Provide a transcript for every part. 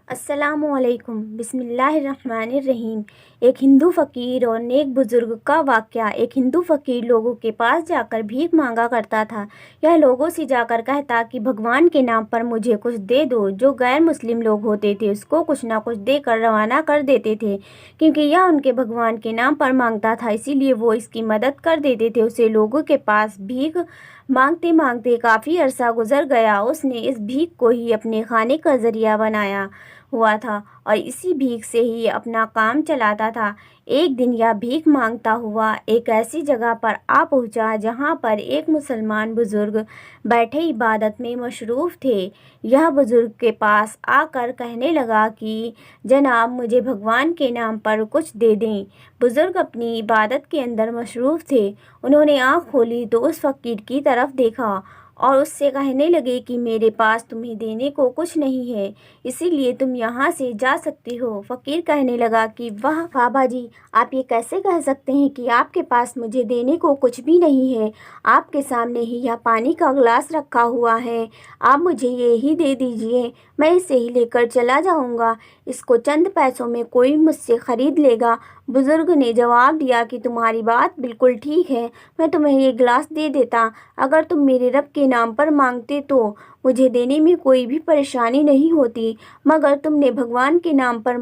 السلام علیکم۔ بسم اللہ الرحمن الرحیم۔ ایک ہندو فقیر اور نیک بزرگ کا واقعہ۔ ایک ہندو فقیر لوگوں کے پاس جا کر بھیک مانگا کرتا تھا۔ یہ لوگوں سے جا کر کہتا کہ بھگوان کے نام پر مجھے کچھ دے دو۔ جو غیر مسلم لوگ ہوتے تھے اس کو کچھ نہ کچھ دے کر روانہ کر دیتے تھے، کیونکہ یہ ان کے بھگوان کے نام پر مانگتا تھا، اسی لیے وہ اس کی مدد کر دیتے تھے۔ اسے لوگوں کے پاس بھیک مانگتے مانگتے کافی عرصہ گزر گیا۔ اس نے اس بھیک کو ہی اپنے کھانے کا ذریعہ بنایا ہوا تھا اور اسی بھیک سے ہی اپنا کام چلاتا تھا۔ ایک دن یہ بھیک مانگتا ہوا ایک ایسی جگہ پر آ پہنچا جہاں پر ایک مسلمان بزرگ بیٹھے عبادت میں مصروف تھے۔ یہ بزرگ کے پاس آ کر کہنے لگا کہ جناب، مجھے بھگوان کے نام پر کچھ دے دیں۔ بزرگ اپنی عبادت کے اندر مصروف تھے۔ انہوں نے آنکھ کھولی تو اس فقیر کی طرف دیکھا اور اس سے کہنے لگے کہ میرے پاس تمہیں دینے کو کچھ نہیں ہے، اسی لیے تم یہاں سے جا سکتے ہو۔ فقیر کہنے لگا کہ واہ بابا جی، آپ یہ کیسے کہہ سکتے ہیں کہ آپ کے پاس مجھے دینے کو کچھ بھی نہیں ہے؟ آپ کے سامنے ہی یہ پانی کا گلاس رکھا ہوا ہے، آپ مجھے یہی دے دیجئے، میں اسے ہی لے کر چلا جاؤں گا، اس کو چند پیسوں میں کوئی مجھ سے خرید لے گا۔ بزرگ نے جواب دیا کہ تمہاری بات بالکل ٹھیک ہے، میں تمہیں یہ گلاس دے دیتا، اگر تم میرے رب کے نام پر مانگتے تو مجھے دینے میں کوئی بھی پریشانی نہیں ہوتی، مگر تم نے بھگوان کے نام پر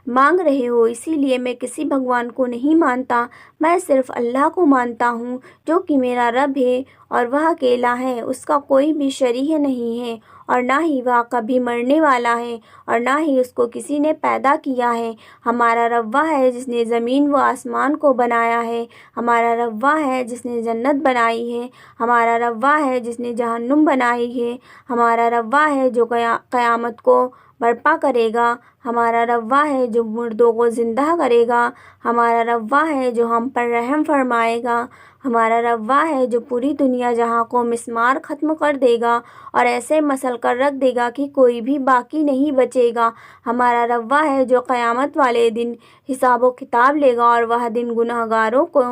مانگ رہے ہو، اسی لیے میں کسی بھگوان کو نہیں مانتا، میں صرف اللہ کو مانتا ہوں جو کہ میرا رب ہے اور وہ اکیلا ہے، اس کا کوئی بھی شریک نہیں ہے اور نہ ہی وہ کبھی مرنے والا ہے اور نہ ہی اس کو کسی نے پیدا کیا ہے۔ ہمارا رب وہ ہے جس نے زمین و آسمان کو بنایا ہے، ہمارا رب وہ ہے جس نے جنت بنائی ہے، ہمارا رب وہ ہے جس نے جہنم بنائی ہے، ہمارا رب وہ ہے جو قیامت کو برپا کرے گا، ہمارا رب وہ ہے جو مردوں کو زندہ کرے گا، ہمارا رب وہ ہے جو ہم پر رحم فرمائے گا، ہمارا رب وہ ہے جو پوری دنیا جہاں کو مسمار ختم کر دے گا اور ایسے مسل کر رکھ دے گا کہ کوئی بھی باقی نہیں بچے گا، ہمارا رب وہ ہے جو قیامت والے دن حساب و کتاب لے گا اور وہ دن گنہگاروں کو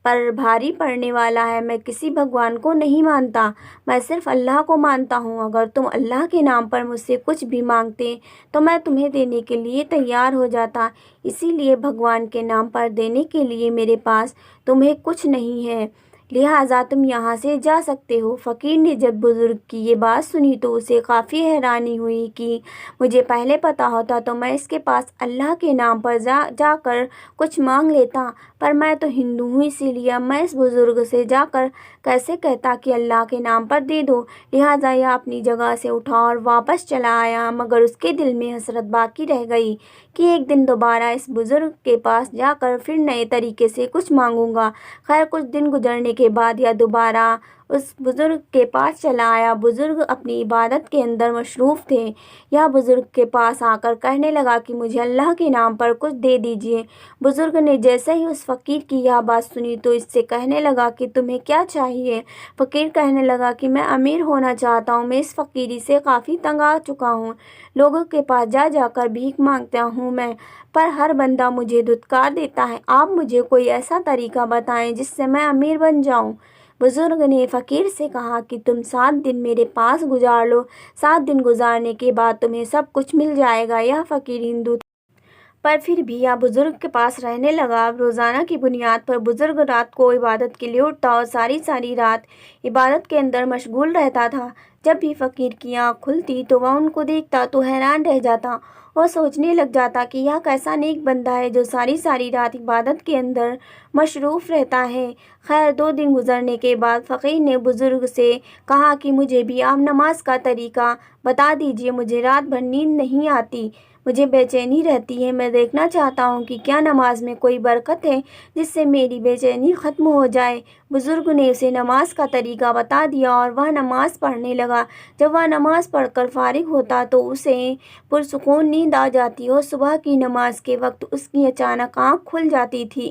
پر بھاری پڑنے والا ہے۔ میں کسی بھگوان کو نہیں مانتا، میں صرف اللہ کو مانتا ہوں، اگر تم اللہ کے نام پر مجھ سے کچھ بھی مانگتے تو میں تمہیں دینے کے لیے تیار ہو جاتا، اسی لیے بھگوان کے نام پر دینے کے لیے میرے پاس تمہیں کچھ نہیں ہے، لہٰذا تم یہاں سے جا سکتے ہو۔ فقیر نے جب بزرگ کی یہ بات سنی تو اسے کافی حیرانی ہوئی کہ مجھے پہلے پتہ ہوتا تو میں اس کے پاس اللہ کے نام پر جا کر کچھ مانگ لیتا، پر میں تو ہندو ہوں، اسی لیے میں اس بزرگ سے جا کر کیسے کہتا کہ اللہ کے نام پر دے دو، لہٰذا یہ اپنی جگہ سے اٹھا اور واپس چلا آیا، مگر اس کے دل میں حسرت باقی رہ گئی کہ ایک دن دوبارہ اس بزرگ کے پاس جا کر پھر نئے طریقے سے کچھ مانگوں گا۔ خیر کچھ دن گزرنے کے بعد یہ دوبارہ اس بزرگ کے پاس چلا آیا۔ بزرگ اپنی عبادت کے اندر مصروف تھے۔ یہ بزرگ کے پاس آ کر کہنے لگا کہ مجھے اللہ کے نام پر کچھ دے دیجئے۔ بزرگ نے جیسے ہی اس فقیر کی یہ بات سنی تو اس سے کہنے لگا کہ تمہیں کیا چاہیے؟ فقیر کہنے لگا کہ میں امیر ہونا چاہتا ہوں، میں اس فقیری سے کافی تنگ آ چکا ہوں، لوگوں کے پاس جا جا کر بھیک مانگتا ہوں میں، پر ہر بندہ مجھے دھتکار دیتا ہے، آپ مجھے کوئی ایسا طریقہ بتائیں جس سے میں امیر بن جاؤں۔ بزرگ نے فقیر سے کہا کہ تم 7 دن میرے پاس گزار لو، 7 دن گزارنے کے بعد تمہیں سب کچھ مل جائے گا۔ یہ فقیر ہندو پر پھر بھی یہ بزرگ کے پاس رہنے لگا۔ روزانہ کی بنیاد پر بزرگ رات کو عبادت کے لیے اٹھتا اور ساری رات عبادت کے اندر مشغول رہتا تھا۔ جب بھی فقیر کی آنکھ کھلتی تو وہ ان کو دیکھتا تو حیران رہ جاتا اور سوچنے لگ جاتا کہ یہ کیسا نیک بندہ ہے جو ساری رات عبادت کے اندر مصروف رہتا ہے۔ خیر 2 دن گزرنے کے بعد فقیر نے بزرگ سے کہا کہ مجھے بھی آپ نماز کا طریقہ بتا دیجئے، مجھے رات بھر نیند نہیں آتی، مجھے بے چینی رہتی ہے، میں دیکھنا چاہتا ہوں کہ کیا نماز میں کوئی برکت ہے جس سے میری بے چینی ختم ہو جائے۔ بزرگ نے اسے نماز کا طریقہ بتا دیا اور وہ نماز پڑھنے لگا۔ جب وہ نماز پڑھ کر فارغ ہوتا تو اسے پرسکون نیند آ جاتی اور صبح کی نماز کے وقت اس کی اچانک آنکھ کھل جاتی تھی۔